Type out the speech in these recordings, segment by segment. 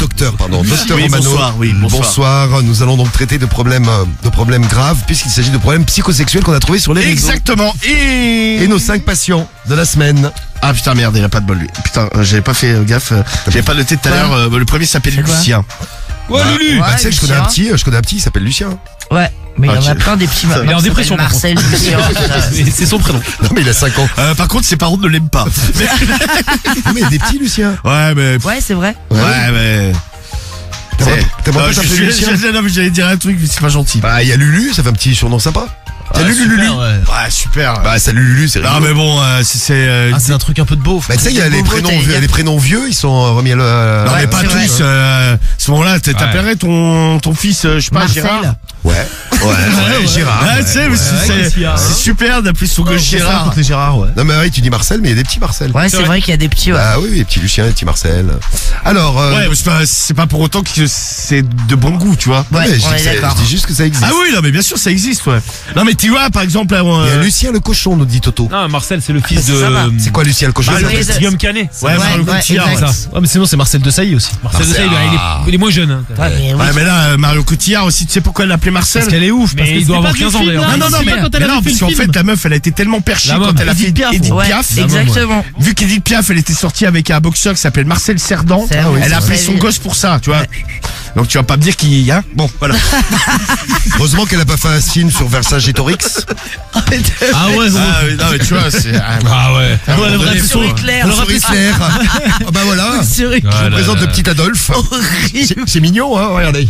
docteur, pardon. Docteur Oui, Romano. bonsoir, oui, bonsoir. Bonsoir. Nous allons donc traiter de problèmes graves, puisqu'il s'agit de problèmes psychosexuels qu'on a trouvés sur les réseaux. Exactement. Et nos 5 patients de la semaine. Ah putain merde, il a pas de bol lui. Putain, j'avais pas fait gaffe. J'avais pas noté tout à l'heure. Le premier s'appelle Lucien. Ouais, Lulu. Bah, tu sais que je connais un petit, il s'appelle Lucien. Ouais, mais il y en a Ok. plein des petits. Il est en dépression, par Marcel, Lucien. C'est son prénom. Non, mais il a 5 ans. Par contre, ses parents ne l'aiment pas. Non, mais il y a des petits, Lucien. Ouais, mais. Ouais, c'est vrai. Ouais. Ouais, mais. T'aimerais pas t'appeler Lucien? Non, mais j'allais dire un truc, mais c'est pas gentil. Bah, il y a Lulu, ça fait un petit surnom sympa. Salut Lulu. Ouais, super. Bah, salut Lulu, c'est Non, rigolo. mais bon, c'est. C'est un truc un peu de beau. Bah, tu sais, il y a les beau, prénoms t'allais vieux, dire. les prénoms vieux, ils sont remis à le. Non, mais pas c'est vrai. tous. À ce moment-là, t'appellerais ton fils, je sais pas, Marcel. Gérard. Ouais. Ouais, Gérard. Ouais, tu sais, mais c'est super d'appeler son gosse Gérard. les Gérard, ouais. Non, mais oui, tu dis Marcel, mais il y a des petits Marcel. Ouais, c'est vrai qu'il y a des petits. Ouais. Ah oui, les petits Lucien, les petits Marcel. Alors, Ouais, mais c'est pas pour autant que c'est de bon goût, tu vois. non, Ouais, mais je on dis est ça- d'accord. je dis juste que ça existe. Ah oui, non, mais bien sûr, ça existe, ouais. Non, mais tu vois, par exemple, là, Il y a Lucien le cochon, nous dit Toto. Non, Marcel, c'est le fils c'est ça, va. de. C'est quoi Lucien le cochon? Ah, C'est oui, c'est- Guillaume Canet. Ouais, Marlon Cotillard, exact. ouais. Ça. Ouais, mais sinon, c'est Marcel Desailly aussi. Marcel Desailly, il est moins jeune. Hein. Ouais, mais oui. Ouais, mais là, Mario Cotillard aussi, tu sais pourquoi elle l'appelait Marcel? Parce qu'elle est ouf, parce Mais qu'il doit c'est avoir pas du 15 ans film, d'ailleurs. là. Non, non, C'est mais, pas quand elle mais avait non, fait parce le qu'en film. fait, la meuf, elle a été tellement perchée La quand môme. elle a fait Edith Piaf. Edith Ouais, Piaf. exactement. Vu qu'Edith Piaf, elle était sortie avec un boxeur qui s'appelle Marcel Cerdan, Ah oui, elle c'est a appelé vrai. son gosse pour ça, tu vois. Donc tu vas pas me dire qu'il y a. Bon, voilà. Heureusement qu'elle a pas fait un film sur Vercingétorix. Ah ouais, Ah oui, non, mais tu vois, c'est. Ah ouais. À un moment donné, Sur Hitler. Sur Hitler. Ah bah voilà. Sur Je vous présente le petit Adolphe. C'est mignon, hein, regardez.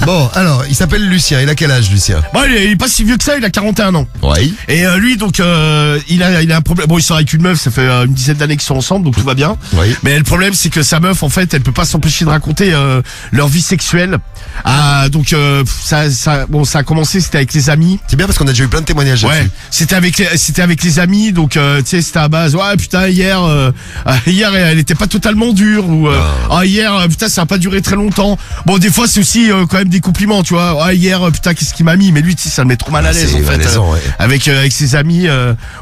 Bon, alors, il s'appelle Lucien. Il a quel âge, Lucien? Bon, il est pas si vieux que ça, il a 41 ans. Oui. Et lui, donc, il a un problème. Bon, il sort avec une meuf, ça fait une dizaine d'années qu'ils sont ensemble, donc tout va bien. Oui. Mais le problème, c'est que sa meuf, en fait, elle peut pas s'empêcher de raconter leur vie sexuelle. Ah, donc, ça a commencé, c'était avec les amis. C'est bien parce qu'on a déjà eu plein de témoignages Ouais, là-dessus. c'était avec les amis, donc tu sais, c'était à base. Ouais, putain, hier elle était pas totalement dure, ou hier putain, ça a pas duré très longtemps. Bon, des fois c'est aussi quand même des compliments, tu vois. Ouais, hier putain, qu'est-ce qu'il m'a mis, mais lui, tu sais, ça le met trop mal à l'aise C'est en fait. malaisant, ouais. Avec ses amis,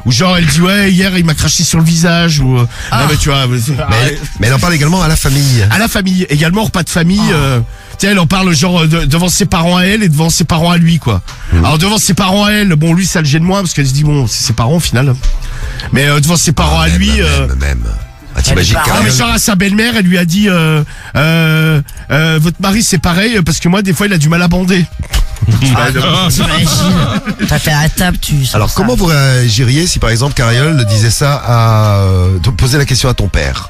ou genre elle dit ouais, hier il m'a craché sur le visage, ou non, mais tu vois. Mais elle en parle également à la famille. À la famille, également repas de famille. Tu sais, elle en parle genre devant ses parents à elle et devant ses parents à lui, quoi. Alors devant ses parents à elle, bon, lui ça le gêne moins parce qu'elle se dit bon, c'est ses parents au final. Mais devant ses parents à lui. Même. Ah, t'imagines les quand Ah, mais même. genre à sa belle-mère, elle lui a dit votre mari c'est pareil parce que moi des fois il a du mal à bander. T'imagines. T'as fait à table, tu. Alors, comment vous réagiriez si par exemple Cariole disait ça de poser la question à ton père?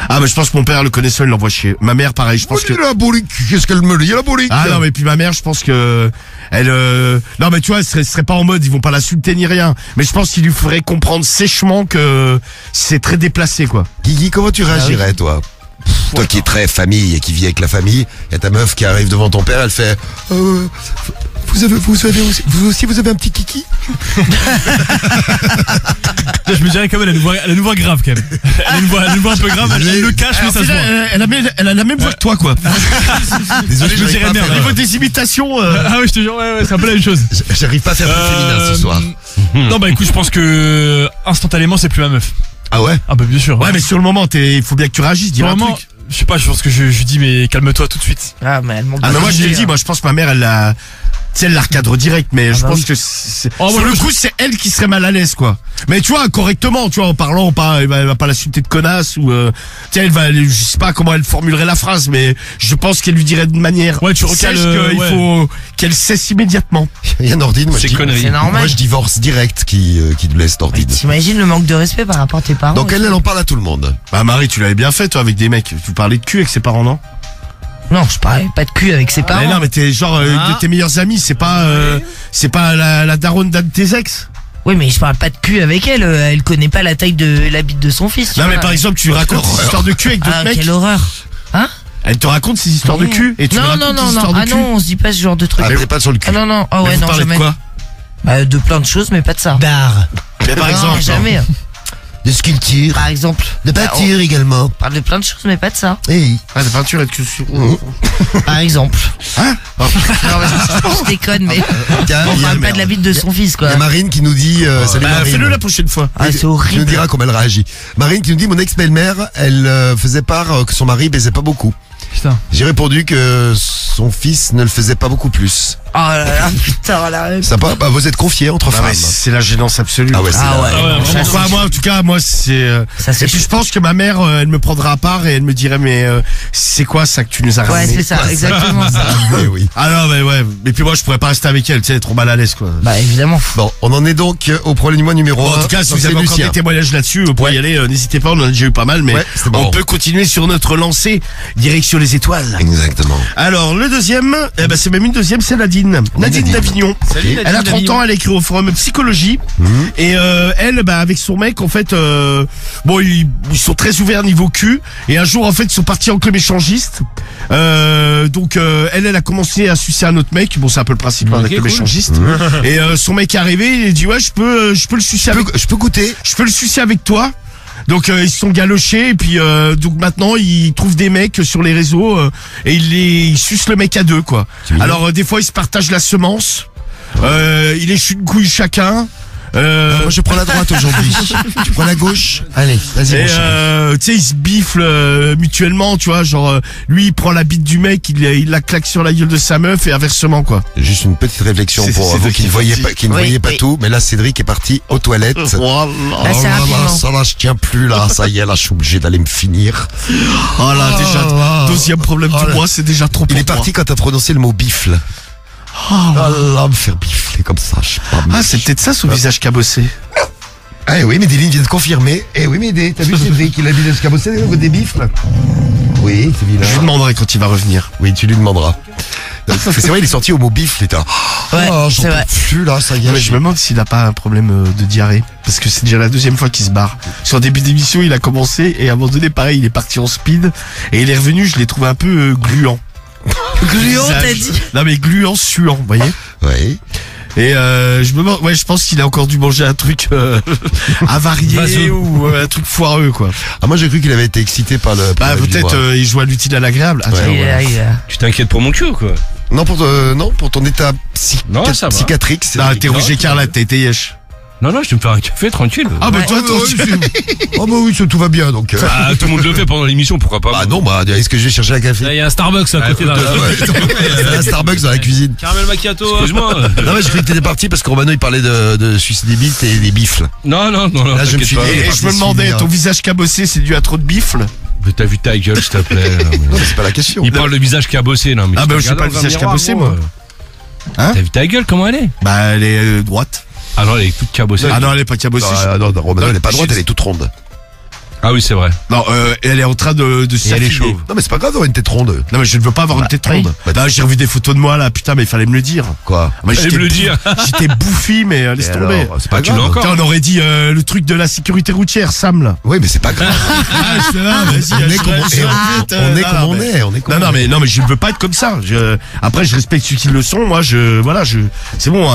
Ah, mais je pense que mon père le connaissait, il l'envoie chier. Ma mère pareil, je pense que. La bolique, qu'est-ce qu'elle me dit, la bolique? Ah non, mais puis ma mère, je pense que elle non, mais tu vois, elle serait pas en mode ils vont pas l'insulter ni rien, mais je pense qu'il lui ferait comprendre sèchement que c'est très déplacé, quoi. Guigui, comment tu réagirais, toi? Toi qui es très famille et qui vis avec la famille, et ta meuf qui arrive devant ton père, elle fait vous aussi vous avez un petit kiki? Je me dirais quand même, elle a une voix grave quand même. Elle a une voix un peu grave, elle le cache, mais ça se voit. Elle a la même voix que toi, quoi. Désolé, je me dirais merde. Au niveau des imitations, Ah oui, je te jure, ouais, c'est un peu la même chose. J'arrive pas à faire plus féminin ce soir. Non, bah écoute, je pense que instantanément, c'est plus ma meuf. Ah ouais? Ah bah bien sûr. ouais, mais sur le moment, il faut bien que tu réagisses, dis un Vraiment, truc. je sais pas, je pense que je dis mais calme-toi tout de suite. Ah, mais elle manque Ah, de mais moi je te budget, le dis, hein. moi je pense que ma mère, tu sais, elle la recadre direct, mais je bah pense oui. que Oh, sur moi, le je- coup, c'est elle qui serait mal à l'aise, quoi. Mais tu vois, correctement, tu vois, en parlant, elle va pas l'insulter de connasse, ou, tu sais, je sais pas comment elle formulerait la phrase, mais je pense qu'elle lui dirait de manière Ouais, tu recales, sèche qu'il ouais. faut qu'elle cesse immédiatement. Il y a Nordine, moi je C'est dis. connerie. C'est normal. Moi je divorce direct qui te laisse Nordine. T'imagines le manque de respect par rapport à tes parents? Donc elle en parle à tout le monde. Bah, Marie, tu l'avais bien fait, toi, avec des mecs. Tu parlais de cul avec ses parents, non? Non, je parlais pas de cul avec ses Mais parents. non, mais t'es genre, une de tes meilleures amies, c'est pas la daronne d'un de tes ex? Oui, mais je parle pas de cul avec elle. Elle connaît pas la taille de la bite de son fils. tu Non, vois. mais par exemple, tu racontes ces histoires de cul avec d'autres Ah, mecs. quelle horreur. Hein? Elle te raconte ces histoires de cul et tu lui Non, racontes non, des non, histoires non. de Ah cul. non, on se dit pas ce genre de truc. Ah, t'es pas sur le cul. Ah non, non. Ah Mais ouais, vous non, parlez jamais. de quoi? Bah, de plein de choses, mais pas de ça. D'art. Mais par Non, exemple, jamais. de sculpture, Par exemple. de peinture également. On parle de plein de choses, mais pas de ça. Hey. Ah, de peinture et de culture. Par exemple. Hein? Non, mais je déconne, mais Tiens, on il y a- parle pas de la bite de son fils, il y quoi. a Marine qui nous dit, salut Bah, Marine. fais-le la prochaine fois. Ah, c'est Tu nous horrible. diras comment elle réagit. Marine qui nous dit, mon ex-belle-mère, elle faisait part que son mari baisait pas beaucoup. Putain. J'ai répondu que son fils ne le faisait pas beaucoup plus. Oh là là, putain, là. Sympa, bah, vous êtes confiés entre Ah, femmes. mais c'est la gênance absolue. Ah ouais, c'est Ah là. ouais. Ah ouais, ça, vraiment. c'est- Enfin, moi, en tout cas, moi, c'est. Ça, c'est Et puis, chaud. je pense que ma mère, elle me prendra à part et elle me dirait, mais c'est quoi ça que tu nous as Ouais, ramené? c'est ça, exactement ça. Oui, oui. Ah non, mais ouais. Et puis moi, je pourrais pas rester avec elle, tu sais, elle est trop mal à l'aise, quoi. Bah, évidemment. Bon, on en est donc au problème du mois numéro Bon, 1. en tout cas, si vous avez encore des témoignages là-dessus, vous pouvez y aller, n'hésitez pas, on en a déjà eu pas mal, mais Ouais, c'était marrant. on peut continuer sur notre lancée, direction les étoiles. Exactement. Alors, le deuxième, eh ben, c'est même une deuxième, c'est Nadine. Nadine d'Avignon. Salut, Nadine Elle a 30 d'Avignon. ans, elle a écrit au forum psychologie. Et elle, bah, avec son mec, en fait, bon, ils sont très ouverts niveau cul. Et un jour, en fait, ils sont partis en club échangiste. Donc, elle a commencé à sucer un autre mec. Bon, c'est un peu le principe d'un Ok, club cool. échangiste. Et son mec est arrivé, il a dit, ouais, je peux le sucer avec Je peux goûter. je peux le sucer avec toi. Donc ils se sont galochés et puis donc maintenant ils trouvent des mecs sur les réseaux et ils sucent le mec à deux quoi. mignon. Alors des fois ils se partagent la semence. Ils léchent une couille chacun. Moi, je prends la droite aujourd'hui. Tu prends la gauche. Allez, vas-y, Et mon chéri. tu sais ils se biflent mutuellement, tu vois, genre lui il prend la bite du mec, il la claque sur la gueule de sa meuf et inversement quoi. Juste une petite réflexion C'est pour Cédric vous qui ne qui voyez dit. pas, qui ne Oui, voyez pas oui. tout. Mais là, Cédric est parti aux toilettes. Là, c'est là, rapidement. ça là, je tiens plus là. Ça y est, là, je suis obligé d'aller me finir. Oh là déjà là. deuxième problème Oh du là. mois, c'est déjà trop Il pour est toi. parti quand t'as prononcé le mot bifle. Oh là, me faire bifler comme ça, je sais pas. Ah c'est peut-être ça son visage cabossé. Ah oui, mais Déline vient de confirmer. Eh oui, mais t'as vu Cédric, il a dit de se cabosser au niveau des bifles. Oui, c'est Je lui vilain. demanderai quand il va revenir. Oui, tu lui demanderas. C'est vrai, il est sorti au mot bifle, et t'as. Ouais, Oh, j'en c'est peux vrai. plus là, ça y est. Mais je me demande s'il n'a pas un problème de diarrhée. Parce que c'est déjà la deuxième fois qu'il se barre. Sur le début d'émission, il a commencé et à un moment donné, pareil, il est parti en speed. Et il est revenu, je l'ai trouvé un peu gluant. Gluant, t'as Visage. dit. Non mais gluant, suant, vous voyez. Oui. Et je me demande, ouais, je pense qu'il a encore dû manger un truc avarié Vaseux. ou un truc foireux, quoi. Ah, moi j'ai cru qu'il avait été excité par le. par Bah le peut-être vivre. il joue à l'utile à l'agréable. Ah, Ouais, tiens, Il voilà. a- il a- Tu t'inquiètes pour mon cul ou quoi? Non, pour ton état Non, ça va. psychiatrique. c'est. Non, t'es rouge écarlate, t'as été yesh. Non, non, je vais me faire un café tranquille. Ah bah Ouais. toi, toi, Oh bah oui, tout va bien donc. Ah, tout le monde le fait pendant l'émission, pourquoi pas? Bah non, bah est-ce que je vais chercher un café? Là, il y a un Starbucks à côté là. Il y a un Starbucks dans la cuisine. Caramel macchiato. Excuse-moi. Non mais je croyais que t'étais parti parce que Romano il parlait de suicide des bites et des bifles. Non, non, non, non. Là, je me t'inquiète suis pas. dit, Et je me demandais, ton visage cabossé, c'est dû à trop de bifle? Mais t'as vu ta gueule, s'il te plaît. là, mais- Non mais c'est pas la question. Il parle de visage cabossé, non, mais. Ah, tu bah, te j'ai regardes pas le dans un visage miroir, cabossé, gros, moi. Hein? T'as vu ta gueule, comment elle est? Bah elle est droite. Ah non, elle est toute cabossée. Ah non, elle est pas cabossée. Non, Romano elle est pas droite, je- elle est toute ronde. Ah oui, c'est vrai. Non, elle est en train de Et elle est s'affiner. chauve. Non mais c'est pas grave d'avoir une tête ronde. Non mais je ne veux pas avoir une tête oui. ronde. Bah, Là, j'ai revu des photos de moi là, putain mais il fallait me le dire. Quoi? Moi, Fallait me le dire. J'étais bouffi mais laisse Et tomber. alors, c'est pas tu l'as grave. encore. Putain, on aurait dit le truc de la sécurité routière, Sam là. Oui mais c'est pas grave. Ah, je fais là, vas-y, On est comme on je- est. On est non, comme on mais- est. On est comme Non, on est. mais je ne veux pas être comme ça. Après, je respecte ceux qui le sont. Moi, c'est bon.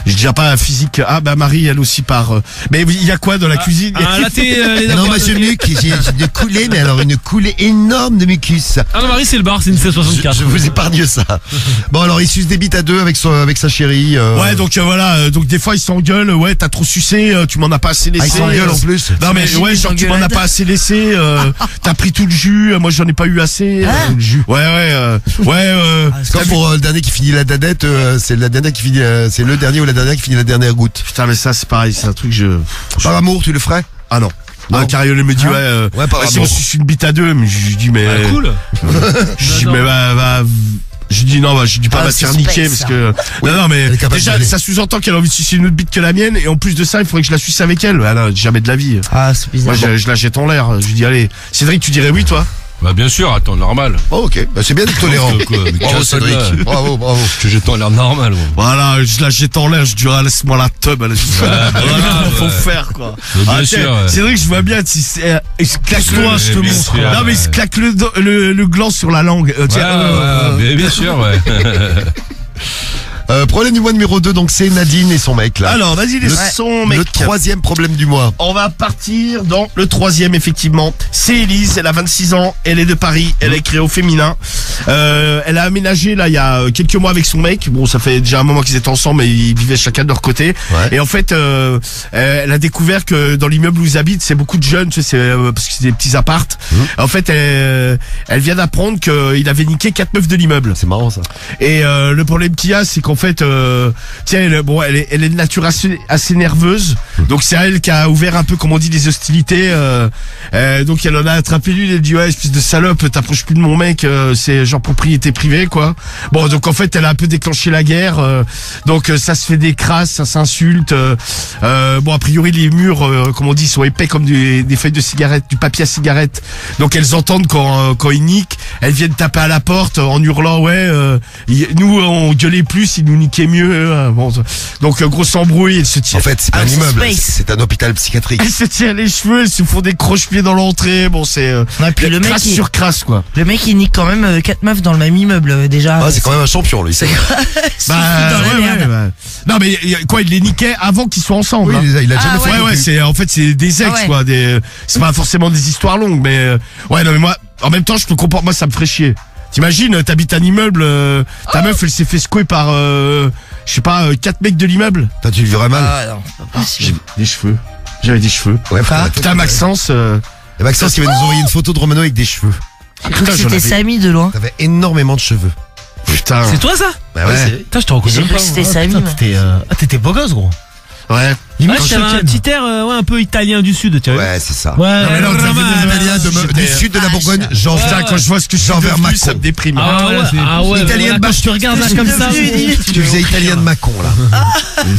J'ai déjà pas un physique. Ah, bah Marie, elle aussi par. Mais il y a quoi dans la cuisine Un latte, les Non monsieur Muc, j'ai une coulée, mais alors une coulée énorme de mucus. Ah non, Marie, c'est le bar, c'est une C64. Je vous épargne ça. Bon alors il suce des bites à deux avec sa chérie. Ouais, donc voilà. Donc des fois, ils s'engueulent. Ouais, t'as trop sucé. Tu m'en as pas assez laissé. Ah, ils s'engueulent en plus. Non mais T'imagines ouais, les genre tu m'en as engueulades pas assez laissé. T'as pris tout le jus. Moi, j'en ai pas eu assez. Hein Le jus. Ouais. C'est comme pour le dernier qui finit la dadette, c'est la dernière qui finit, c'est le dernier ou la dernière qui finit la dernière goutte. Putain, mais ça, c'est pareil. C'est un truc Par amour, tu le ferais? Ah non. Non. Ah, Cariole me dit Ouais, par si on amour. suce une bite à deux, mais je lui dis mais Ah, cool. je dis mais va je dis non, je dis pas Ah, va te faire suspense, niquer parce ça. que non mais elle est capable déjà d'y aller. ça sous-entend qu'elle a envie de sucer une autre bite que la mienne et en plus de ça il faudrait que je la suce avec elle. Ah non, jamais de la vie. Ah, c'est bizarre. Moi je la jette en l'air. Je lui dis allez Cédric, tu dirais oui toi? Bah, bien sûr, attends, normal. Oh ok, bah, c'est bien d'être tolérant. Quoi, mais Bravo casse-toi de Cédric, là. bravo. Que j'ai tant l'air normal, gros. Voilà, je la jette en l'air, je dis ah, laisse-moi la teub. Voilà, faut faire quoi. Mais bien Ah, sûr, tiens, ouais. Cédric, je vois bien, il se claque Pousse-le, je te bien montre. sûr, Non mais il se ouais. claque le gland sur la langue. Ouais, Tiens, ouais, mais bien sûr, ouais. Problème du mois numéro 2, donc c'est Nadine et son mec là. Alors, vas-y, les sons, mec. Le troisième problème du mois. On va partir dans le troisième, effectivement. C'est Élise, elle a 26 ans, elle est de Paris, elle est créée au féminin. Elle a aménagé là il y a quelques mois avec son mec. Bon, ça fait déjà un moment qu'ils étaient ensemble, mais ils vivaient chacun de leur côté. Ouais. Et en fait, elle a découvert que dans l'immeuble où ils habitent, c'est beaucoup de jeunes, tu sais, parce que c'est des petits appartes. En fait, elle vient d'apprendre qu'il avait niqué 4 meufs de l'immeuble. C'est marrant ça. Et le problème qu'il y a, c'est qu'en fait, tiens, elle est de nature assez nerveuse. Donc c'est elle qui a ouvert un peu, comme on dit, les hostilités. Donc elle en a attrapé une. Elle dit ouais, espèce de salope, t'approches plus de mon mec. C'est genre propriété privée, quoi. Bon, donc en fait, elle a un peu déclenché la guerre. Donc ça se fait des crasses, ça s'insulte. Bon, a priori, les murs, comme on dit, sont épais comme des feuilles de cigarette, du papier à cigarette. Donc elles entendent quand ils niquent. Elles viennent taper à la porte en hurlant ouais. Nous on gueulait plus, ils nous niquaient mieux. Bon, donc grosse embrouille. Elle se tire. En fait, c'est pas un Outer immeuble, Space. c'est un hôpital psychiatrique. Elle se tire les cheveux, elles se font des croche-pieds dans l'entrée. Bon, c'est Ouais, puis le mec, crasse il- sur crasse, quoi. Le mec il nique quand même 4 meufs dans le même immeuble déjà. Ah, c'est quand même un champion lui. C'est Oui, dans la merde. Non, mais quoi, il les niquait avant qu'ils soient ensemble. hein. il a Ah, jamais ouais. fait. Ouais, c'est en fait c'est des ex, Ah ouais. quoi. C'est pas forcément des histoires longues, mais ouais, non, mais moi, en même temps, je peux comprendre. Moi, ça me ferait chier. T'imagines, t'habites un immeuble, ta meuf, elle s'est fait secouer par, je sais pas, 4 mecs de l'immeuble. Toi, tu le verrais mal. Ah non, c'est pas possible. Des cheveux. J'avais des cheveux. Ouais, frère. Putain, Maxence. Et Maxence qui va nous envoyer une photo de Romano avec des cheveux. J'ai cru que j'en c'était avais- Samy de loin. T'avais énormément de cheveux. Putain. C'est toi ça? Bah ouais. Putain, je te reconnais J'ai même cru pas. que c'était moi. Samy. moi. T'étais beau gosse, gros. Ouais. Ouais, j'avais un petit air ouais, un peu italien du sud, tu vois. Ouais, c'est ça. Ouais, Non, mais là, on vraiment, t'avait des Italiens Du sud de la Bourgogne, Jean Putain, quand je vois ce que je suis Jean-Vert devenu, ça Macron. me déprime. Ah ouais, Italien de quand je te regarde là comme ça. Tu faisais italien de Macon là.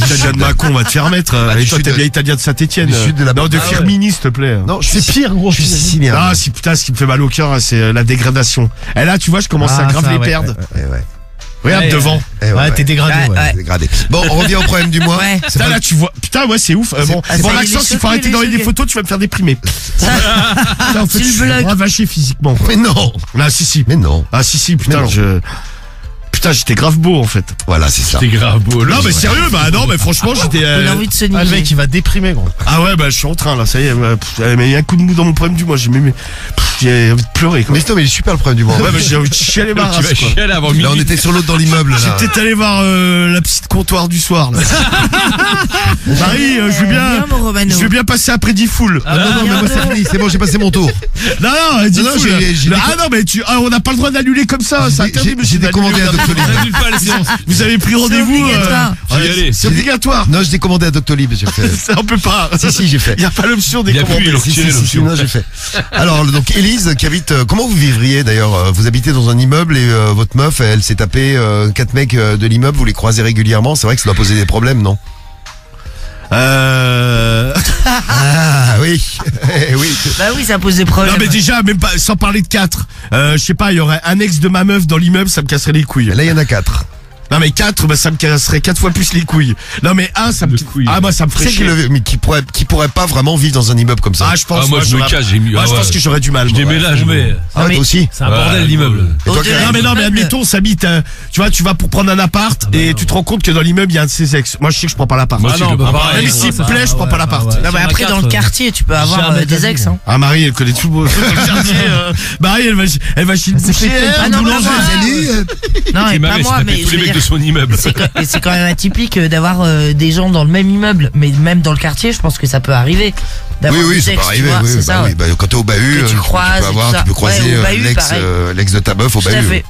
Italien de Macon, on va te faire mettre. Bah, Et du toi, sud t'es de- bien italien de Saint-Etienne. du sud de la Non, de Ah ouais. Firmini, s'il te plaît. Non, C'est pire, gros. Je suis sicilien. Ah, si, putain, ce qui me fait mal au cœur, c'est la dégradation. Et là, tu vois, je commence à Ah, grave ça, les ouais, perdre. Ouais. Regarde Ouais, devant. Ouais, t'es dégradé, Ouais, ouais. ouais. Dégradé. Bon, on revient au problème du mois. Ouais. C'est Putain, pas- là, tu vois. Putain, ouais, c'est ouf. Bon, Ah, bon, ça, Maxence, il est il faut arrêter choqué, d'envoyer il est des photos, tu vas me faire déprimer. Tu En fait, je le suis bloques. ravaché physiquement. Mais non. Là, si. Mais non. Ah, si, Mais putain, non. Putain, j'étais grave beau, en fait. Voilà, c'est ça. C'est grave beau. Non, mais sérieux, bah non, mais franchement, j'étais. Il a envie de se Ah, le mec, niquer. il va déprimer, gros. Ah ouais, bah je suis en train là, ça y est. Mais il y a un coup de mou dans mon problème du mois. J'ai envie de pleurer, quoi. Mais non, mais il est super le problème du mois. Ouais, bah j'ai envie de chialer ma Tu race, vas quoi. chialer avant Là, on midi. était sur l'autre dans l'immeuble là. J'étais allé voir la petite comptoir du soir, là. Marie, Bien, mon Romano. je veux bien passer après 10 foules. Ah non, non, mais moi c'est fini, c'est bon, j'ai passé mon tour. Non, non, 10 Non, non, foules. j'ai Ah non, mais on n'a pas le droit d'annuler comme ça. C'est interdit, monsieur. J'ai décommandé d'annuler. à Doctolib. Annule pas les séances. Vous avez pris rendez-vous. obligatoire. Faut y aller. C'est obligatoire. Non, je décommandé à Doctolib, j'ai fait. Ça, on peut pas. Si, j'ai fait. Il n'y a pas l'option des Il y a plus, commandes. il a Si, non, j'ai fait. Alors, donc, Élise, qui habite, comment vous vivriez d'ailleurs? Vous habitez dans un immeuble et votre meuf, elle s'est tapé 4 mecs de l'immeuble, vous les croisez régulièrement, c'est vrai que ça doit poser des problèmes, non? Ah, oui. Eh oui. Bah oui, ça pose des problèmes. Non, mais déjà, même pas, sans parler de 4. Je sais pas, il y aurait un ex de ma meuf dans l'immeuble, ça me casserait les couilles. Là, il y en a 4. Non, mais 4, bah, ça me casserait 4 fois plus les couilles. Non, mais 1, ça me, De couilles. moi, ça me ferait C'est chier. mais qui pourrait pas vraiment vivre dans un immeuble comme ça. Ah, je pense, Ah, moi, je me j'aurais- cache, j'ai mis. Moi, ah je ouais. pense que j'aurais du mal. Je moi. déménage, mais. Ah, mais- toi aussi? C'est un bordel l'immeuble. Et toi, Au-delà Karim Non, mais l'immeuble. admettons, ça habite, tu vois, tu vas pour prendre un appart et tu te rends compte que dans l'immeuble, il y a un de ses ex. Moi, je sais que je prends pas l'appart. Moi aussi, non, je bah, peux pas. pareil, Même ça, s'il me ça, plaît, je prends pas l'appart. Non, mais après, dans le quartier, tu peux avoir Jamais de des la ex. vie. Hein. Ah, Marie, elle connaît tout le quartier. Marie, elle va chez le boucher. Ah non, boulanger. pas moi. Salut. Non, C'est et pas marrant, moi, ça mais fait tous je les veux mecs dire, de son immeuble. c'est quand même atypique d'avoir des gens dans le même immeuble, mais même dans le quartier, je pense que ça peut arriver. Oui, D'avoir oui, des ça ex, peut tu arriver. vois, Oui, c'est ça. bah, Ouais. oui, bah, quand t'es au bahut, Que tu croises et tout ça. tu peux croiser Ouais, au bahut, l'ex, pareil. l'ex de ta meuf au Tout à bahut. fait.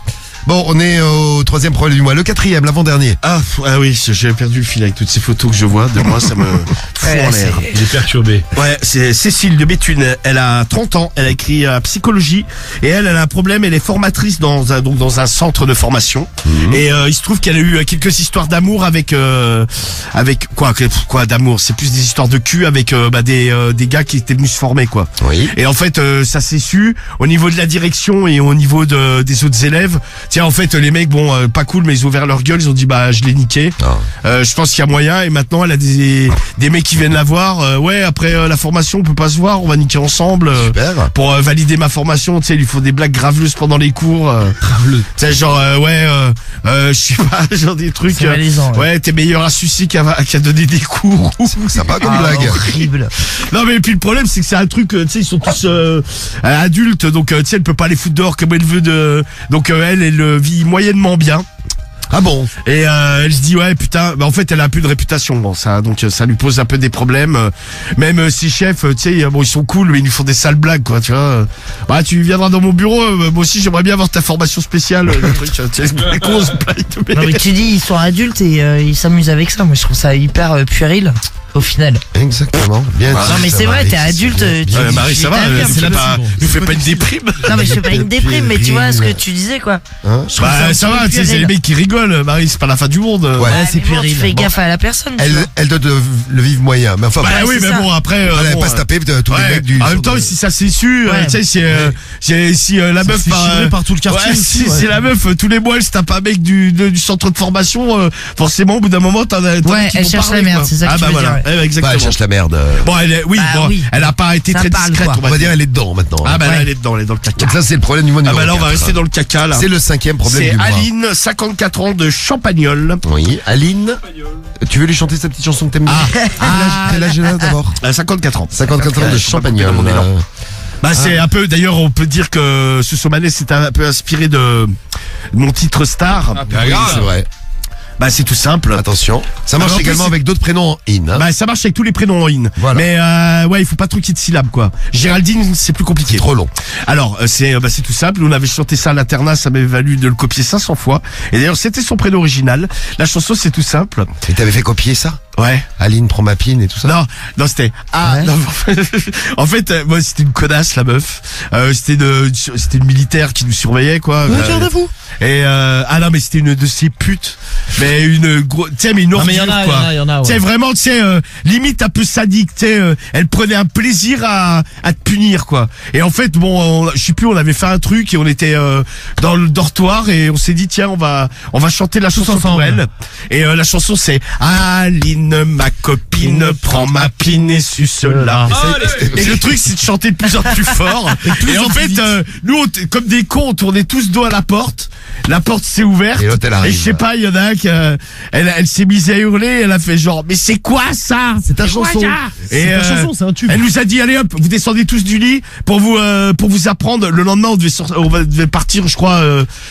Bon, on est au 3e problème du mois. Le 4e, l'avant-dernier. Ah oui, j'ai perdu le fil avec toutes ces photos que je vois de moi, ça me fout Ouais, en l'air. c'est- Il est perturbé. Ouais, c'est Cécile de Béthune. Elle a 30 ans, elle a écrit psychologie et elle a un problème, elle est formatrice dans un centre de formation. Et il se trouve qu'elle a eu quelques histoires d'amour avec quoi d'amour, c'est plus des histoires de cul avec des gars qui étaient venus se former quoi. Oui. Et en fait, ça s'est su au niveau de la direction et au niveau des autres élèves. Tiens, en fait, les mecs, bon, pas cool, mais ils ont ouvert leur gueule, ils ont dit, bah, je l'ai niqué. Je pense qu'il y a moyen, et maintenant, elle a des mecs qui viennent la voir, ouais, après la formation, on peut pas se voir, on va niquer ensemble. Super. Pour valider ma formation, tu sais, il lui faut des blagues graveleuses pendant les cours. Tu sais, genre, je sais pas, genre des trucs. C'est malaisant, ouais, t'es meilleur à Sucy qui a donné des cours. Sympa comme blague. Horrible. Non, mais puis le problème, c'est que c'est un truc, tu sais, ils sont tous adultes, donc tu sais, elle peut pas les foutre dehors comme elle veut donc elle vit moyennement bien. Ah bon? Et elle se dit ouais putain, bah en fait elle a un peu de réputation, bon ça, donc ça lui pose un peu des problèmes. Même ses chefs, tu sais, bon ils sont cool, mais ils nous font des sales blagues quoi, tu vois. Bah tu viendras dans mon bureau, moi aussi j'aimerais bien avoir ta formation spéciale, le truc, tu sais, les cons, Non, mais tu dis, ils sont adultes et ils s'amusent avec ça. Moi, je trouve ça hyper puéril, au final. Exactement. Bien Non, dit, mais ça, c'est vrai, Marie, t'es adulte. Tu Marie, ça va, ta vie un nous petit fais peu. pas, nous fais pas une déprime. Non, mais je fais pas une déprime, mais tu vois ce que tu disais, quoi. Hein? Je trouve un Bah ça peu va, tu sais, c'est puéril. les mecs qui rigolent, Marie, c'est pas la fin du monde. Ouais. C'est puéril. Tu fais gaffe à la personne. tu vois. Elle doit le vivre moyen. Mais enfin, Bah Ouais, oui, c'est mais ça. bon après, elle va bon, pas se taper tous ouais. les mecs du. En même temps, si ça s'est su, Ouais. tu sais, si la meuf s'est chivré par tout le quartier ouais, aussi, si ouais. c'est la meuf tous les mois, elle se tape un mec du centre de formation, forcément au bout d'un moment t'en as. Ouais, elle cherche la merde, c'est ça que ah tu bah veux voilà, dire, ouais. ouais, Bah, exactement. elle cherche la merde. Bon, oui, Bah bon, oui. elle a pas été Ça très parle, discrète, quoi. On va dire elle est dedans maintenant. Ah bah là, Ouais. elle est dedans le caca. Donc ça c'est le problème du mois Ah numéro bah là, on va 4. rester dans le caca là. C'est le 5e problème C'est du mois. Aline, 54 ans de Champagnole. Oui, Aline. Tu veux lui chanter sa petite chanson que t'aimes bien? Quel âge elle a d'abord? 54 ans. 54 ans de Je sais pas Champagnole. dans mon élan. Bah c'est un peu, d'ailleurs on peut dire que Soussomanet c'est un peu inspiré de mon titre star. Oui, c'est vrai. Bah c'est tout simple. Attention. Ça marche Alors, en plus, également c'est- avec d'autres prénoms en in. Hein. Bah ça marche avec tous les prénoms en in. Voilà. Mais ouais, il faut pas trop qu'il y ait de syllabes quoi. Géraldine, c'est plus compliqué. C'est trop long. Alors c'est tout simple. Nous on avait chanté ça à l'internat, ça m'avait valu de le copier 500 fois. Et d'ailleurs c'était son prénom original. La chanson c'est tout simple. Et t'avais fait copier ça? Ouais. Aline prend ma pine et tout ça? Non, c'était Ouais. non, en fait, moi c'était une connasse la meuf. C'était une militaire qui nous surveillait quoi. Regardez-vous. Et non mais c'était une de ces putes. Mais une grosse, tu sais, mais une Non, ordure mais il quoi. y en a, Tu sais, ouais. vraiment, tu sais, limite un peu sadique, tu sais, elle prenait un plaisir à te punir, quoi. Et en fait, bon, je sais plus, on avait fait un truc et on était dans le dortoir et on s'est dit, tiens, on va chanter la chanson pour ensemble. elle. Et la chanson, c'est Aline, ma copine, prends ma pine et suce-la. Et le truc, c'est de chanter de plus en plus fort. Et en fait, nous, comme des cons, on tournait tous dos à la porte. La porte s'est ouverte. Et l'autre, elle arrive. Et je sais pas, il y en a un qui, elle s'est mise à hurler, elle a fait genre, mais c'est quoi ça? C'est ta chanson. Et C'est ta chanson, c'est un tube. elle nous a dit, allez hop, vous descendez tous du lit pour vous apprendre. Le lendemain, on devait partir, je crois,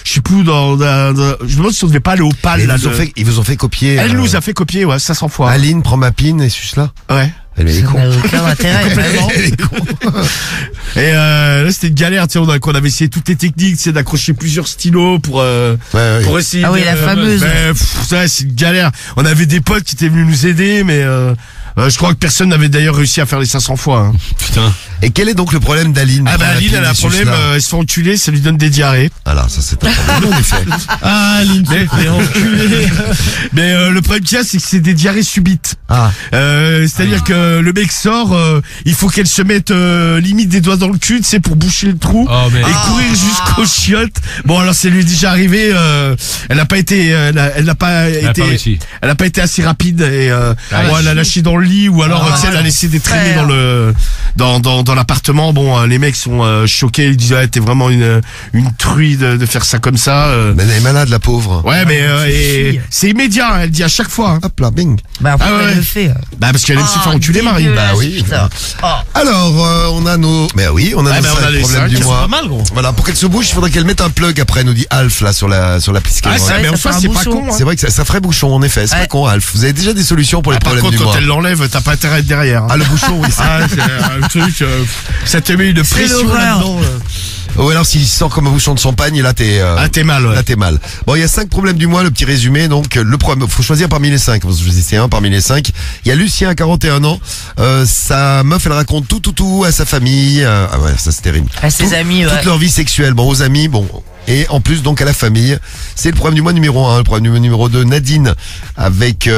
je sais plus où, je me demande si on devait pas aller au PAL, Et là. ils vous ont fait copier. Elle nous a fait copier, ouais, 500 fois. Aline prend ma pine et suce là. Ouais. Elle est Ça con. n'a aucun intérêt, vraiment. Elle est con. Et là, c'était une galère, tu sais, qu'on avait essayé toutes les techniques, tu sais, d'accrocher plusieurs stylos pour essayer. Ah oui, la fameuse. Mais, ça, c'est une galère. On avait des potes qui étaient venus nous aider, mais je crois que personne n'avait d'ailleurs réussi à faire les 500 fois. Hein. Putain. Et quel est donc le problème d'Aline? Ah bah Prend ma Aline, pine elle a et un suce problème, là. elle se fait enculer, ça lui donne des diarrhées. Voilà, ça c'est un problème en effet. Ah, Aline, tu fais enculer. Mais le problème qu'il y a, c'est que c'est des diarrhées subites. Ah. C'est-à-dire que le mec sort, il faut qu'elle se mette limite des doigts dans le cul, tu sais, pour boucher le trou Oh, mais. et courir jusqu'aux chiottes. Bon, alors c'est lui est déjà arrivé. Elle n'a pas été, elle n'a pas Elle a été, pas réussi. elle n'a pas été assez rapide et bon, elle a lâché dans le lit ou alors tu sais, elle a laissé des traînées frère. dans l'appartement. Bon, les mecs sont choqués, ils disent ouais, t'es vraiment une truie de faire ça comme ça. Mais elle est malade la pauvre. Ouais, mais et fille. c'est immédiat, elle dit à chaque fois. Hein. Hop là, bing. Bah, après, Ah ouais. elle le fait. Bah parce qu'elle aime se faire enculer, Marie. Bah oui. Putain. Oh. Alors, on a nos. Mais oui, on a Ouais, nos bah, on a 5 les problèmes 5, du c'est mois. Pas mal, gros. Voilà, pour qu'elle se bouge, il faudrait qu'elle mette un plug après, nous dit Alf là sur l'appli Ah, ça, Ouais, mais ça en soi, fait un c'est pas bouchon. con. Hein. C'est vrai que ça ferait bouchon en effet, c'est pas Ouais. con Alf. Vous avez déjà des solutions pour les Ah, par problèmes contre, du quand mois? elle l'enlève, t'as pas intérêt à être derrière. Hein. Ah le bouchon, oui. Ah, c'est un truc, ça te met une pression l'horreur. là-dedans. Ou alors s'il sort comme un bouchon de champagne, là t'es. Ah, t'es mal, ouais. Là t'es mal. Bon, il y a 5 problèmes du mois, le petit résumé. Donc le problème, faut choisir parmi les 5. Vous choisissez un parmi les 5. Il y a Lucien à 41 ans. Sa meuf, elle raconte tout à sa famille. Ah ouais, ça c'est terrible. À ses amis, ouais. Toute leur vie sexuelle. Bon, aux amis, bon. Et en plus donc à la famille. C'est le problème du mois numéro 1. Le problème du mois numéro 2, Nadine, avec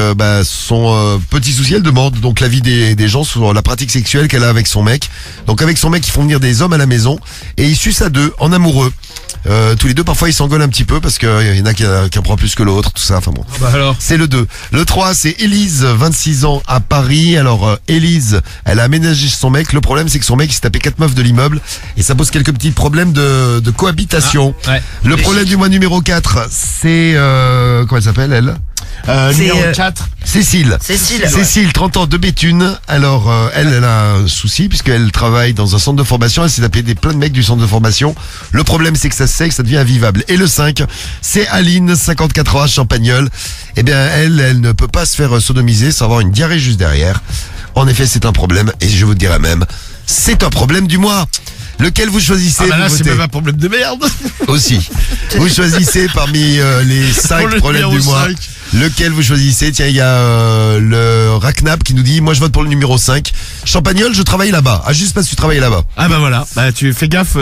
son petit souci, elle demande donc l'avis des gens sur la pratique sexuelle qu'elle a avec son mec. Donc avec son mec, ils font venir des hommes à la maison et ils sucent à deux, en amoureux. Tous les deux, parfois, ils s'engueulent un petit peu parce qu'il y en a qui en prend plus que l'autre, tout ça. Enfin bon. Bah alors. C'est le 2. Le 3, c'est Élise, 26 ans, à Paris. Alors, Élise, elle a aménagé son mec. Le problème, c'est que son mec, il s'est tapé 4 meufs de l'immeuble. Et ça pose quelques petits problèmes de cohabitation. Ouais. Le problème du mois numéro 4, c'est... comment elle s'appelle, elle Numéro C'est, 4. Cécile. Cécile. 30 ans, de Béthune. Alors, elle a un souci puisqu'elle travaille dans un centre de formation. Elle s'est tapé plein de mecs du centre de formation. Le problème, c'est que ça sait que ça devient invivable. Et le 5, c'est Aline, 54 ans, à Champagnole. Eh bien, elle ne peut pas se faire sodomiser sans avoir une diarrhée juste derrière. En effet, c'est un problème. Et je vous dirais même, c'est un problème du mois. Lequel vous choisissez? Ah bah là, vous c'est votez. même un problème de merde. Aussi. Vous choisissez parmi les 5 Pour le problèmes du numéro mois. 5. Lequel vous choisissez? Tiens, il y a le Racnap qui nous dit, moi je vote pour le numéro 5. Champagnole, je travaille là-bas. Ah, juste parce que tu travailles là-bas. Ah bah voilà, bah tu fais gaffe,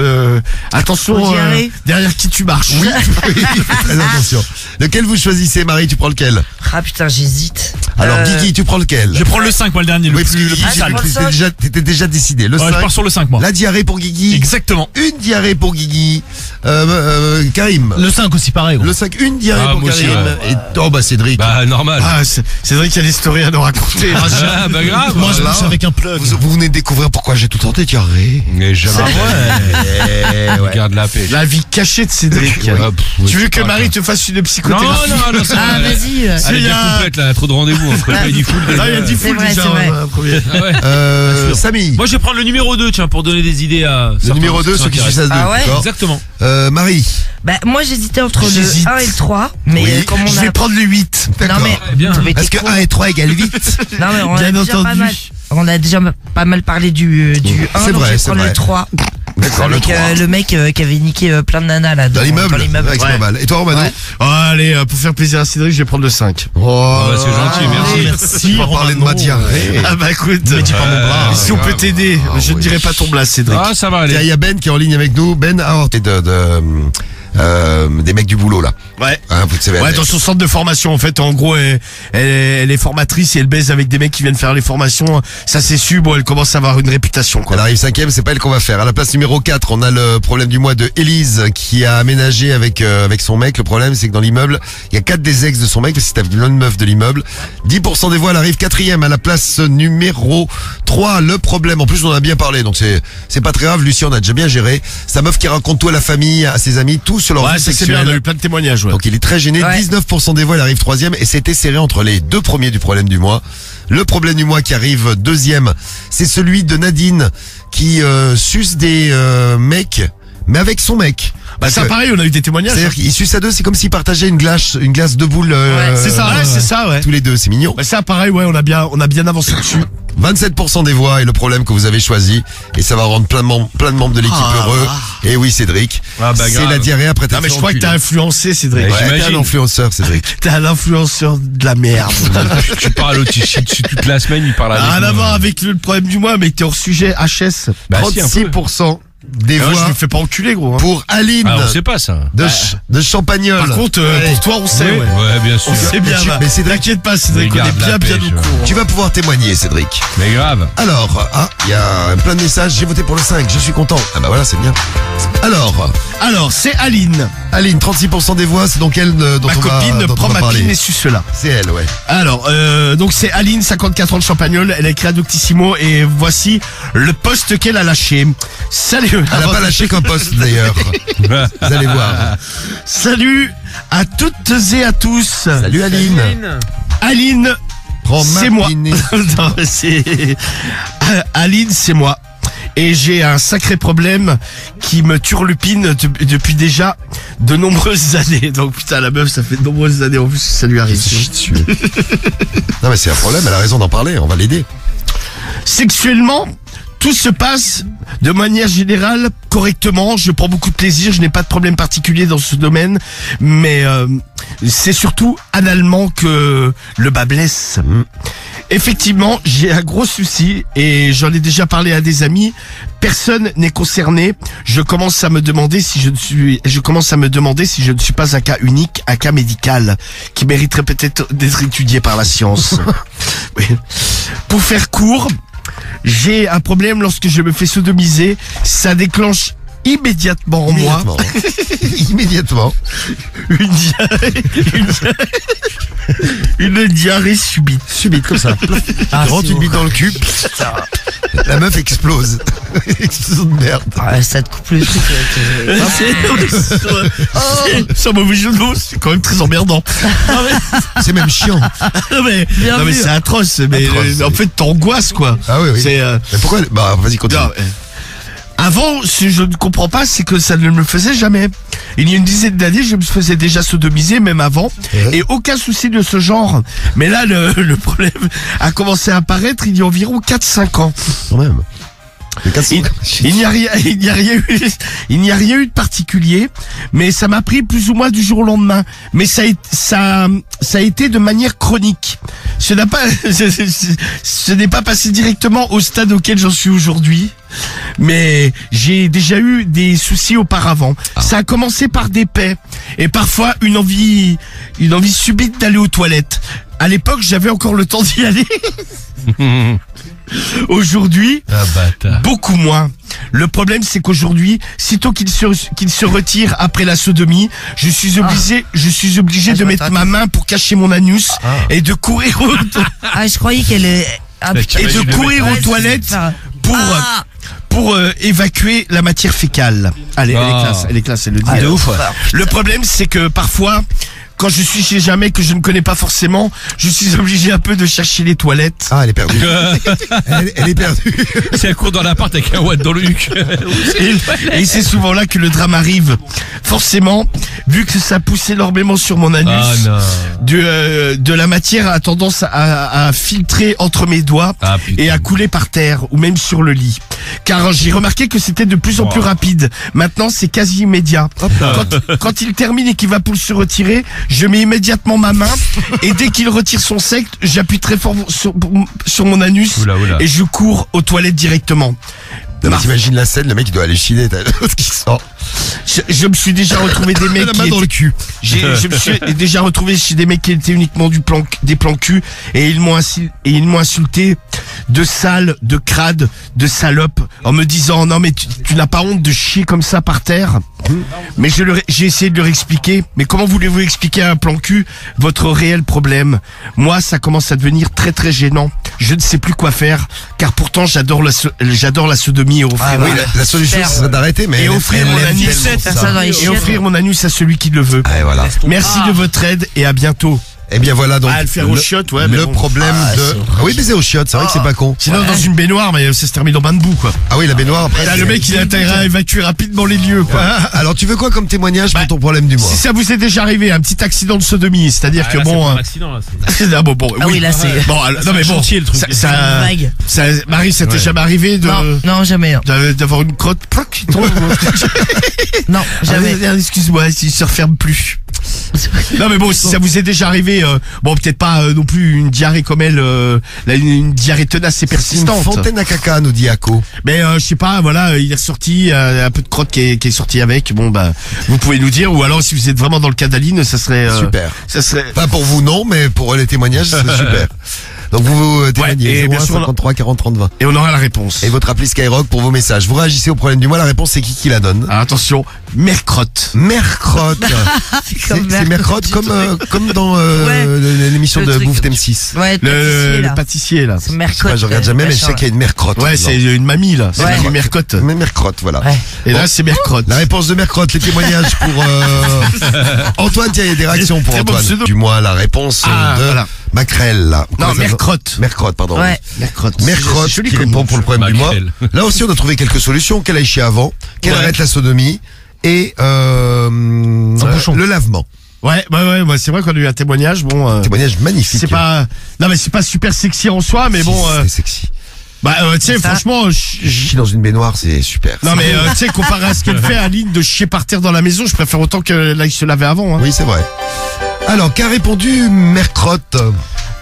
attention Faut diarrhée. derrière qui tu marches. Oui, très attention. Lequel vous choisissez, Marie? Tu prends lequel? Ah putain, j'hésite. Alors, Guigui, tu prends lequel? Je prends le 5, moi, le dernier, Oui, le parce que plus Guigui, sale. t'étais déjà décidé. Le Ouais, 5. je pars sur le 5, moi. La diarrhée pour Guigui. Exactement. Une diarrhée pour Guigui. Karim. Le 5 aussi, pareil, gros. Le 5, une diarrhée Ah, pour moi aussi, Karim. ouais. Et, oh, bah, Cédric. Bah normal. Ah, c'est vrai qu'il y a des stories à nous raconter. Ah, bah grave. Moi, je voilà. couche avec un plug. Vous venez de découvrir pourquoi j'ai tout tenté, diarrhée. Mais jamais. Eh, ouais. Garde la pêche. La vie cachée de Cédric. Ah, pff, ouais, Tu veux c'est que pas Marie grave. te fasse une Non, psychothérapie? non, ça Ah, va. vas-y. Elle est bien complète là, trop de rendez-vous entre le pays full. Ah, il y a 10 C'est foules vrai, déjà. c'est vrai. Premier. Ah ouais. Samy. Moi, je vais prendre le numéro 2, tiens, pour donner des idées à. Le certains numéro 2, ceux qui suivent ça 2. Ah ouais D'accord. Exactement. Marie. Bah, moi, j'hésitais entre J'hésite. le 1 et le 3. Mais Oui. comme on Je a. vais prendre le 8. Non, mais. Bien. mais Parce t'es que con. 1 et 3 égale 8. Non, mais on a Bien déjà pas entendu. mal. On a déjà pas mal parlé du 1. C'est donc vrai, je vais c'est prendre vrai. le 3. D'accord, le Avec 3. le mec qui avait niqué plein de nanas là. Dans l'immeuble. Ouais, c'est pas Ouais. mal. Et toi, Romano? Ouais. Oh, allez, pour faire plaisir à Cédric, je vais prendre le 5. Oh, bah, c'est gentil, merci. Merci, On va parler de ma diarrhée. Ah bah écoute, dis pas mon bras. si on peut t'aider, Ah, je ne oui. dirai pas ton blast, Cédric. Ah, ça va Tiens, aller. il y a Ben qui est en ligne avec nous. Ben, t'es des mecs du boulot, là. Ouais. Hein, vous savez. Ouais, dans son centre de formation, en fait, en gros, elle est formatrice et elle baise avec des mecs qui viennent faire les formations. Ça c'est su, bon, elle commence à avoir une réputation, Elle quoi. arrive 5ème, c'est pas elle qu'on va faire. À la place numéro 4, on a le problème du mois de Élise qui a aménagé avec son mec. Le problème, c'est que dans l'immeuble, il y a 4 des ex de son mec, parce que c'est une meuf de l'immeuble. 10% des voix, elle arrive 4ème à la place numéro 3. Le problème, en plus, on en a bien parlé, donc c'est pas très grave. Lucien, on a déjà bien géré. Sa meuf qui raconte tout à la famille, à ses amis, tout sur leur Ouais, vie ça c'est bien, on a sexuelle. eu plein de témoignages, ouais. Donc il est très gêné. Ouais. 19% des voix, elle arrive 3ème et c'était serré entre les deux premiers du problème du mois. Le problème du mois qui arrive 2ème, c'est celui de Nadine qui suce des mecs, mais avec son mec. Bah ça pareil, on a eu des témoignages. C'est-à-dire qu'ils sucent à deux, c'est comme s'ils partageaient une glace de boules. C'est ça, ouais, c'est ça, ouais. Tous les deux, c'est mignon. Bah ça pareil, ouais, on a bien avancé dessus. 27% des voix est le problème que vous avez choisi et ça va rendre plein de membres de l'équipe Ah. heureux. Et oui, Cédric, Ah, bah, c'est grave. la diarrhée après Non mais je crois que t'as influencé, Cédric. Ouais, Ouais, t'es un j'imagine. influenceur, Cédric. T'es un influenceur de la merde. Tu parles à l'autre, tu chies dessus toute la semaine, il parle avec Rien à nous. voir avec le problème du mois, mais t'es hors sujet HS. Bah, si, un peu. 36% des Ah ouais, je voix me fais pas enculer, gros. Hein. pour Aline Ah, on sait pas ça. de Champagnole. Par contre, pour toi, on sait, ouais. Ouais, bien sûr. On sait bien, Mais là. mais Cédric, T'inquiète pas, Cédric, on est Regarde la bien pêche. au courant. tu vas pouvoir témoigner, Cédric. Mais grave. Alors, il y a plein de messages. J'ai voté pour le 5, je suis content. Ah bah voilà, c'est bien. Alors, c'est Aline, Aline, 36% des voix, c'est donc elle dont ma on va, copine, dont on prend va ma parler. pine et suce cela. C'est elle, ouais. Alors, donc c'est Aline, 54 ans de Champagnole, elle a écrit à Doctissimo et voici le post qu'elle a lâché. Salut. Elle n'a pas lâché qu'un poste d'ailleurs. Vous allez voir. Salut à toutes et à tous. Salut Aline. Aline, Prends ma c'est moi. pinée. Non, c'est Aline, c'est moi. Et j'ai un sacré problème qui me turlupine depuis déjà de nombreuses années. Donc putain, la meuf, ça fait de nombreuses années en plus que ça lui arrive. Non mais c'est un problème, elle a raison d'en parler, on va l'aider. Sexuellement, tout se passe de manière générale correctement. Je prends beaucoup de plaisir. Je n'ai pas de problème particulier dans ce domaine. Mais c'est surtout analement que le bas blesse. Effectivement, j'ai un gros souci et j'en ai déjà parlé à des amis. Personne n'est concerné. Je commence à me demander si je ne suis pas un cas unique, un cas médical qui mériterait peut-être d'être étudié par la science. Oui. Pour faire court, j'ai un problème lorsque je me fais sodomiser. Ça déclenche immédiatement en moi immédiatement. Une diarrhée subite. Subite comme ça. Ah, Tu rentres c'est une bite dans le cul. La meuf explose. Explosion de merde. Ça te coupe le truc. Sans mauvais jeu de mots, c'est quand même très emmerdant. C'est même chiant. Non mais vu. c'est atroce. Mais Atroce, en fait, t'angoisses quoi. Ah oui, oui. C'est Mais pourquoi? Bah, vas-y, continue. non, avant, ce que je ne comprends pas, c'est que ça ne me faisait jamais. Il y a une dizaine d'années, je me faisais déjà sodomiser, même avant, Ouais. et aucun souci de ce genre. Mais là, le problème a commencé à apparaître il y a environ 4-5 ans. Quand même. Les 400. Il n'y a rien eu de particulier, mais ça m'a pris plus ou moins du jour au lendemain. Mais ça a été de manière chronique. Ce n'est pas passé directement au stade auquel j'en suis aujourd'hui. Mais j'ai déjà eu des soucis auparavant. Ça a commencé par des paix et parfois une envie subite d'aller aux toilettes. À l'époque, j'avais encore le temps d'y aller. Aujourd'hui, Ah, bâtard. beaucoup moins. Le problème, c'est qu'aujourd'hui, sitôt qu'il se retire après la sodomie, je suis obligé Ah, de je mettre m'attends. ma main pour cacher mon anus et de courir Ah, je croyais qu'elle est. Ah, Mais putain. tu imagines de le courir mec. aux toilettes pour Ah. évacuer la matière fécale. Allez, elle est classe, elle le dit. Ah, de ouf, ouais. Le problème, c'est que parfois, quand je suis chez un mec que je ne connais pas forcément, je suis obligé un peu de chercher les toilettes. Ah, elle est perdue. Elle est perdue. C'est un cours dans l'appart avec un watt dans le huc. Et c'est souvent là que le drame arrive. Forcément, vu que ça pousse énormément sur mon anus, Ah non. de la matière a tendance à filtrer entre mes doigts Ah, putain. et à couler par terre ou même sur le lit. Car j'ai remarqué que c'était de plus en plus rapide. Maintenant, c'est quasi immédiat. Quand il termine et qu'il va pour se retirer, je mets immédiatement ma main et dès qu'il retire son sect, j'appuie très fort sur mon anus Oula, oula. et je cours aux toilettes directement. Non, mais t'imagines la scène, le mec il doit aller chiner, t'as l'autre qui sort. Je me suis déjà retrouvé des mecs La qui main dans le étaient- cul. je me suis déjà retrouvé chez des mecs qui étaient uniquement des plans cul et ils m'ont insulté de sale, de crade, de salope en me disant non mais tu n'as pas honte de chier comme ça par terre. Mais j'ai essayé de leur expliquer. Mais comment voulez-vous expliquer à un plan cul votre réel problème? Moi, ça commence à devenir très très gênant. Je ne sais plus quoi faire car pourtant j'adore la sodomie et offrir, Ah, Oui, la solution, Super. ce serait d'arrêter, mais Et elle- offrir elle mon aime anus. tellement Faire ça. ça dans les et chiottes. offrir mon anus à celui qui le veut. Ah, et voilà. Merci de votre aide et à bientôt. Eh bien voilà donc. Ah, le faire aux chiottes, ouais, mais Le bon. problème Ah, de. c'est Ah oui, baiser aux chiottes, c'est vrai que c'est pas con. Sinon dans une baignoire, mais ça se termine en bain de boue quoi. Ah oui, la baignoire après. Là, c'est- le mec il a intérêt à évacuer rapidement les lieux quoi. Ah, alors tu veux quoi comme témoignage Bah, pour ton problème du mois? Si ça vous est déjà arrivé, un petit accident de sodomie, c'est-à-dire que bon, un accident, là. ah, bon, Ah oui, là, c'est. bon, alors, non mais bon, chantier, le truc. ça, Vague. Marie, ça t'est jamais arrivé Non, non, jamais. d'avoir une crotte plac, qui tombe Non, jamais. Ah, excuse-moi, il se referme plus. Non mais bon, si ça vous est déjà arrivé, bon peut-être pas non plus une diarrhée comme elle, une diarrhée tenace et C'est une persistante. fontaine à caca, nous dit Ako. Mais je sais pas, voilà, il est ressorti un peu de crotte qui est sorti avec. Bon bah, vous pouvez nous dire, ou alors si vous êtes vraiment dans le cas d'Aline, ça serait Super. ça serait. Pas pour vous non, mais pour les témoignages, c'est super. Donc vous témoignez et bien 01 sûr, 53 40 30 20. Et on aura la réponse. Et votre appli Skyrock pour vos messages. Vous réagissez au problème du mois, la réponse c'est qui la donne? Alors attention, mercrotte. Mercrotte. C'est Mercrotte comme dans Ouais. l'émission Le de truc. Bouffe d'M6. Ouais, Le pâtissier là. C'est Je sais mercredi. pas, je regarde jamais, mais je sais qu'il y a une Mercrotte. Ouais, c'est une mamie là. C'est Ouais. une mercotte. Mais Mercrotte, voilà. Ouais. Et là, c'est mercrotte. La réponse de Mercrotte, les témoignages pour Antoine, tiens, il y a des réactions pour Très bon Antoine. pseudo. Du moins la réponse Ah, de voilà. Macrel là. Non, Comment ça mercrotte. Mercrotte, pardon. Ouais. Mercrotte. Mercrotte C'est joli qui comme répond nom. pour le problème du mois. Macrel. Là aussi, on a trouvé quelques solutions. Qu'elle aille chier avant, qu'elle Ouais. arrête la sodomie et bouchon. le lavement. Ouais, c'est vrai qu'on a eu un témoignage. Bon, Témoignage magnifique. c'est pas, non mais c'est pas super sexy en soi, mais bon, c'est sexy. tu sais, Ça. franchement, Chier dans une baignoire, c'est super. non mais tu sais, comparé à ce qu'elle fait, Aline, de chier par terre dans la maison, je préfère autant qu'elle aille se laver avant. Hein. Oui, c'est vrai. Alors, qu'a répondu Mercrotte?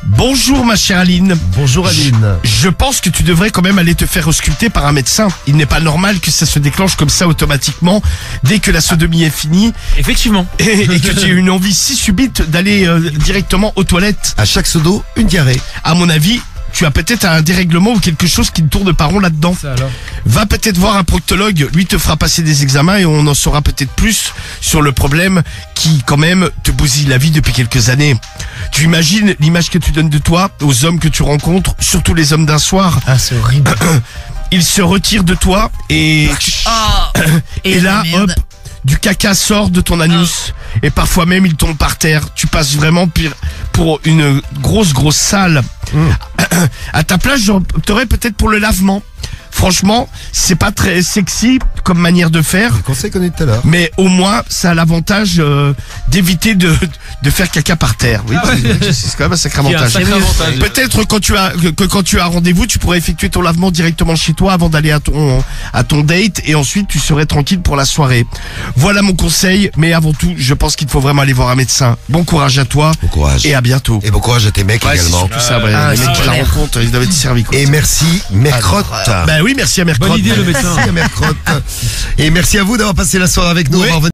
Bonjour ma chère Aline. Bonjour Aline. Je pense que tu devrais quand même aller te faire ausculter par un médecin. Il n'est pas normal que ça se déclenche comme ça automatiquement dès que la sodomie est finie Effectivement. et que tu aies une envie si subite d'aller directement aux toilettes. À chaque sedo, une diarrhée. À mon avis, tu as peut-être un dérèglement ou quelque chose qui ne tourne pas rond là-dedans. Ça alors. Va peut-être voir un proctologue, lui te fera passer des examens et on en saura peut-être plus sur le problème qui quand même te bousille la vie depuis quelques années. Tu imagines l'image que tu donnes de toi aux hommes que tu rencontres, surtout les hommes d'un soir. Ah, c'est horrible. Ils se retirent de toi et et là, la merde. hop, du caca sort de ton anus et parfois même il tombe par terre. Tu passes vraiment pire pour une grosse salle. À ta place, j'opterais peut-être pour le lavement. Franchement, c'est pas très sexy comme manière de faire, Le conseil qu'on a eu tout à l'heure. mais au moins ça a l'avantage d'éviter de faire caca par terre. Oui, c'est quand même un sacré Il y a un avantage. sacré avantage. Peut-être quand tu as rendez-vous, tu pourrais effectuer ton lavement directement chez toi avant d'aller à ton date et ensuite tu serais tranquille pour la soirée. Voilà mon conseil, mais avant tout, je pense qu'il faut vraiment aller voir un médecin. Bon courage à toi Bon courage. et à bientôt. Et bon courage à tes mecs Ouais, c'est également. surtout ça, ouais, Ah, les mecs c'est qui la clair. rencontrent, ils doivent être servis quoi. Et merci, Mercrotte. Ben oui, merci à Mercredi. Bonne idée le médecin. Merci à Mercrotte. Et merci à vous d'avoir passé la soirée avec nous. Ouais. On va revenir